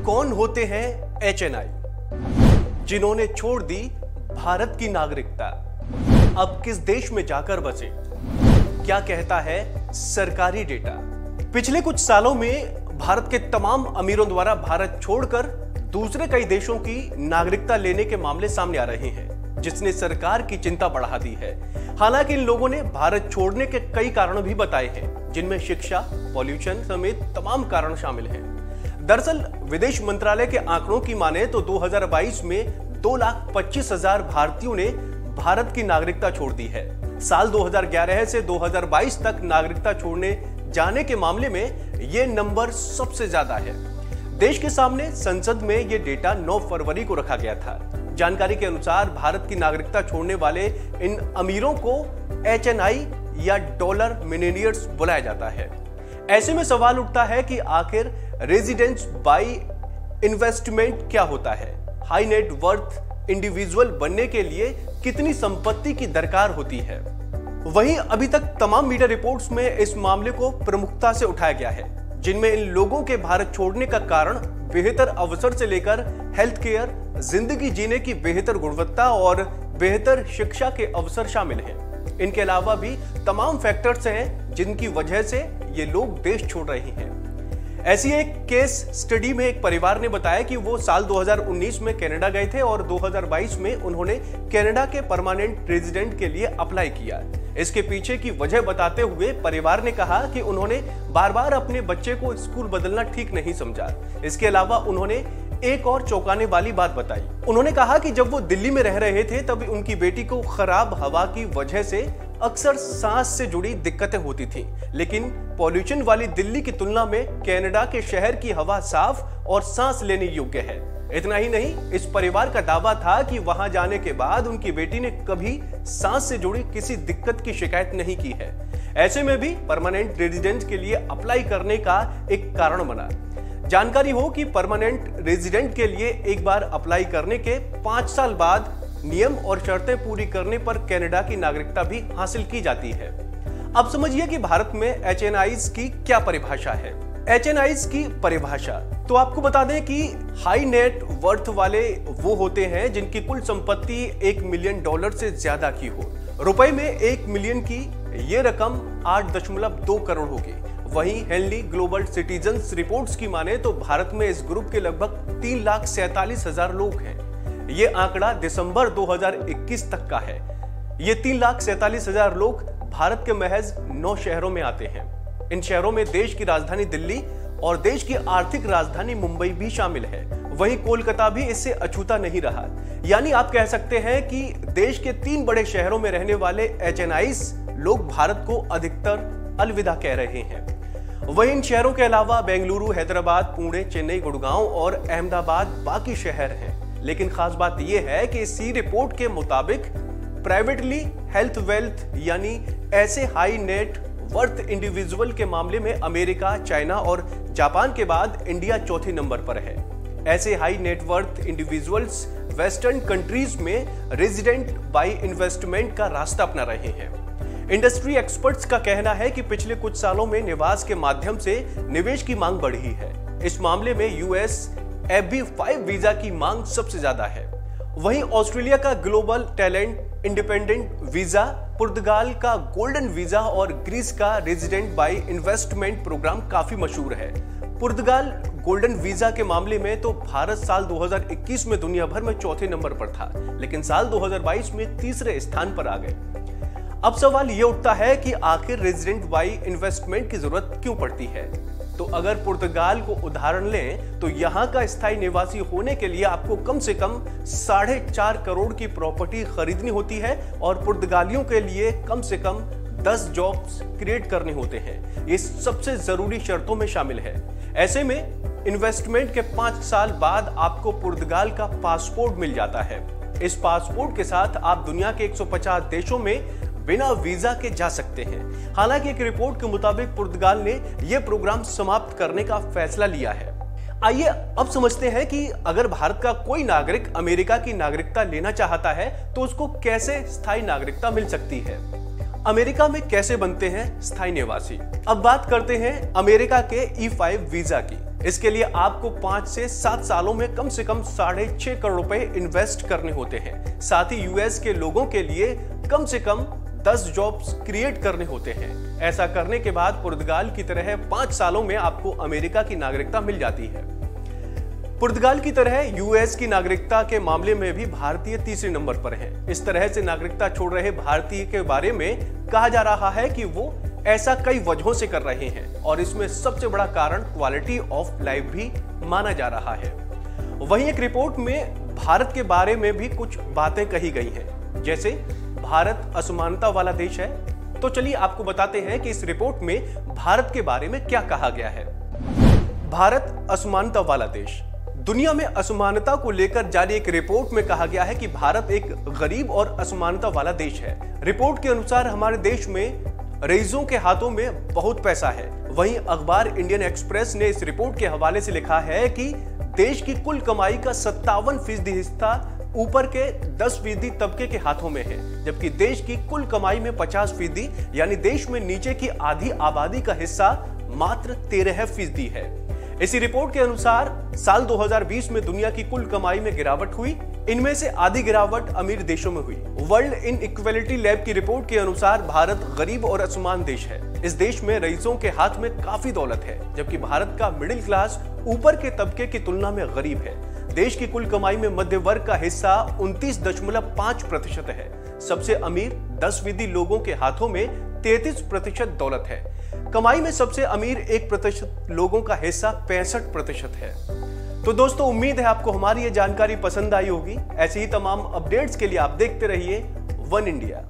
कौन होते हैं HNI, जिन्होंने छोड़ दी भारत की नागरिकता, अब किस देश में जाकर बसे, क्या कहता है सरकारी डेटा। पिछले कुछ सालों में भारत के तमाम अमीरों द्वारा भारत छोड़कर दूसरे कई देशों की नागरिकता लेने के मामले सामने आ रहे हैं, जिसने सरकार की चिंता बढ़ा दी है। हालांकि इन लोगों ने भारत छोड़ने के कई कारण भी बताए हैं, जिनमें शिक्षा, पॉल्यूशन समेत तमाम कारण शामिल हैं। दरअसल विदेश मंत्रालय के आंकड़ों की माने तो 2022 में 2,25,000 भारतीयों ने भारत की नागरिकता छोड़ दी है। साल 2011 से 2022 तक नागरिकता छोड़ने जाने के मामले में यह नंबर सबसे ज्यादा है। देश के सामने संसद में यह डेटा 9 फरवरी को रखा गया था। जानकारी के अनुसार भारत की नागरिकता छोड़ने वाले इन अमीरों को HNI या डॉलर मिलियनियर्स बुलाया जाता है। ऐसे में सवाल उठता है कि आखिर रेजिडेंस बाय इन्वेस्टमेंट क्या होता है। हाई नेट वर्थ इंडिविजुअल बनने के लिए कितनी संपत्ति की दरकार होती है। वहीं अभी तक तमाम मीडिया रिपोर्ट्स में इस मामले को प्रमुखता से उठाया गया है, जिनमें इन लोगों के भारत छोड़ने का कारण बेहतर अवसर से लेकर हेल्थ केयर, जिंदगी जीने की बेहतर गुणवत्ता और बेहतर शिक्षा के अवसर शामिल हैं। इनके अलावा भी तमाम फैक्टर्स हैं जिनकी वजह से ये लोग देश छोड़ रहे हैं। ऐसी एक केस स्टडी में एक परिवार ने बताया कि वो साल 2019 में कनाडा गए थे और 2022 में उन्होंने कनाडा के परमानेंट रेजिडेंट के लिए अप्लाई किया। इसके पीछे की वजह बताते हुए परिवार ने कहा कि उन्होंने बार बार अपने बच्चे को स्कूल बदलना ठीक नहीं समझा। इसके अलावा उन्होंने एक और चौंकाने वाली बात बताई। उन्होंने कहा कि जब वो दिल्ली में रह रहे थे तब उनकी बेटी को खराब हवा की वजह से अक्सर सांस से जुड़ी दिक्कतें होती थीं, लेकिन पॉल्यूशन वाली दिल्ली की तुलना में कनाडा के शहर की हवा साफ और सांस लेने योग्य है। इतना ही नहीं, इस परिवार का दावा था कि वहां जाने के बाद उनकी बेटी ने कभी सांस से जुड़ी किसी दिक्कत की शिकायत नहीं की है। ऐसे में भी परमानेंट रेजिडेंट के लिए अप्लाई करने का एक कारण बना। जानकारी हो कि परमानेंट रेजिडेंट के लिए एक बार अप्लाई करने के 5 साल बाद नियम और शर्तें पूरी करने पर कनाडा की नागरिकता भी हासिल की जाती है। अब समझिए कि भारत में HNIs की क्या परिभाषा है। HNIs की परिभाषा तो आपको बता दें कि हाई नेट वर्थ वाले वो होते हैं जिनकी कुल संपत्ति $1 मिलियन से ज्यादा की हो। रुपए में 1 मिलियन की ये रकम 8.2 करोड़ होगी। वहीं हेनली ग्लोबल सिटीजन्स रिपोर्ट्स की माने तो भारत में इस ग्रुप के लगभग 3,47,000 लोग हैं। ये आंकड़ा दिसंबर 2021 तक का है। ये 3,47,000 लोग भारत के महज 9 शहरों में आते हैं। इन शहरों में देश की राजधानी दिल्ली और देश की आर्थिक राजधानी मुंबई भी शामिल है। वहीं कोलकाता भी इससे अछूता नहीं रहा। यानी आप कह सकते हैं कि देश के 3 बड़े शहरों में रहने वाले HNIs लोग भारत को अधिकतर अलविदा कह रहे हैं। वहीं इन शहरों के अलावा बेंगलुरु, हैदराबाद, पुणे, चेन्नई, गुड़गांव और अहमदाबाद बाकी शहर हैं। लेकिन खास बात यह है कि इसी रिपोर्ट के मुताबिक प्राइवेटली हेल्थ वेल्थ यानी ऐसे हाई नेट वर्थ इंडिविजुअल के मामले में अमेरिका, चाइना और जापान के बाद इंडिया चौथे नंबर पर है। ऐसे high net worth individuals western countries में रेजिडेंट बाय इन्वेस्टमेंट का रास्ता अपना रहे हैं। इंडस्ट्री एक्सपर्ट्स का कहना है कि पिछले कुछ सालों में निवास के माध्यम से निवेश की मांग बढ़ी है। इस मामले में US FB5 वीजा की मांग सबसे ज्यादा है। वहीं ऑस्ट्रेलिया का ग्लोबल टैलेंट इंडिपेंडेंट वीजा, पुर्तगाल का गोल्डन वीजा और ग्रीस का रेजिडेंट बाय इन्वेस्टमेंट प्रोग्राम काफी मशहूर है। पुर्तगाल गोल्डन वीजा के मामले में तो भारत साल 2021 में दुनिया भर में चौथे नंबर पर था, लेकिन साल 2022 में तीसरे स्थान पर आ गए। अब सवाल यह उठता है कि आखिर रेजिडेंट बाय इन्वेस्टमेंट की जरूरत क्यों पड़ती है। तो अगर पुर्तगाल को उदाहरण लें तो यहां का स्थायी निवासी होने के लिए आपको कम से कम 4.5 करोड़ की प्रॉपर्टी खरीदनी होती है और पुर्तगालियों के लिए कम से कम 10 जॉब्स क्रिएट करने होते हैं। ये सबसे जरूरी शर्तों में शामिल है। ऐसे में इन्वेस्टमेंट के 5 साल बाद आपको पुर्तगाल का पासपोर्ट मिल जाता है। इस पासपोर्ट के साथ आप दुनिया के 150 देशों में बिना वीजा के जा सकते हैं। हालांकि एक रिपोर्ट के मुताबिक पुर्तगाल ने यह प्रोग्राम समाप्त करने का फैसला लिया है। आइए अब समझते हैं कि अगर भारत का कोई नागरिक अमेरिका की नागरिकता लेना चाहता है तो उसको कैसे स्थायी नागरिकता मिल सकती है। अमेरिका में कैसे बनते हैं स्थायी निवासी। अब बात करते हैं अमेरिका के E5 वीजा की। इसके लिए आपको 5 से 7 सालों में कम से कम 6.5 करोड़ रुपए इन्वेस्ट करने होते हैं। साथ ही यूएस के लोगों के लिए कम से कम 10 जॉब्स क्रिएट करने होते हैं। ऐसा करने के बाद पुर्तगाल की तरह 5 सालों में आपको अमेरिका की नागरिकता मिल जाती है। पुर्तगाल की तरह यूएस की नागरिकता के मामले में भी भारतीय तीसरे नंबर पर है। इस तरह से नागरिकता छोड़ रहे भारतीय के बारे में कहा जा रहा है कि वो ऐसा कई वजहों से कर रहे हैं और इसमें सबसे बड़ा कारण क्वालिटी ऑफ लाइफ भी माना जा रहा है। वहीं एक रिपोर्ट में भारत के बारे में भी कुछ बातें कही गई हैं, जैसे भारत असमानता वाला देश है। तो चलिए आपको बताते हैं कि इस रिपोर्ट में भारत के बारे में क्या कहा गया है। भारत असमानता वाला देश। दुनिया में असमानता को लेकर जारी एक रिपोर्ट में कहा गया है कि भारत एक गरीब और असमानता वाला देश है। रिपोर्ट के अनुसार हमारे देश में रईसों के हाथों में बहुत पैसा है। वहीं अखबार इंडियन एक्सप्रेस ने इस रिपोर्ट के हवाले से लिखा है कि देश की कुल कमाई का 57% हिस्सा ऊपर के 10% तबके के हाथों में है, जबकि देश की कुल कमाई में 50% यानी देश में नीचे की आधी आबादी का हिस्सा मात्र 13% है। इसी रिपोर्ट के अनुसार साल 2020 में दुनिया की कुल कमाई में गिरावट हुई। इनमें से आधी गिरावट अमीर देशों में हुई। वर्ल्ड इनइक्वालिटी लैब की रिपोर्ट के अनुसार भारत गरीब और असमान देश है। इस देश में रईसों के हाथ में काफी दौलत है, जबकि भारत का मिडिल क्लास ऊपर के तबके की तुलना में गरीब है। देश की कुल कमाई में मध्य वर्ग का हिस्सा 29.5% है। सबसे अमीर 10% लोगों के हाथों में 33% दौलत है। कमाई में सबसे अमीर 1% लोगों का हिस्सा 65% है। तो दोस्तों, उम्मीद है आपको हमारी ये जानकारी पसंद आई होगी। ऐसे ही तमाम अपडेट्स के लिए आप देखते रहिए वन इंडिया।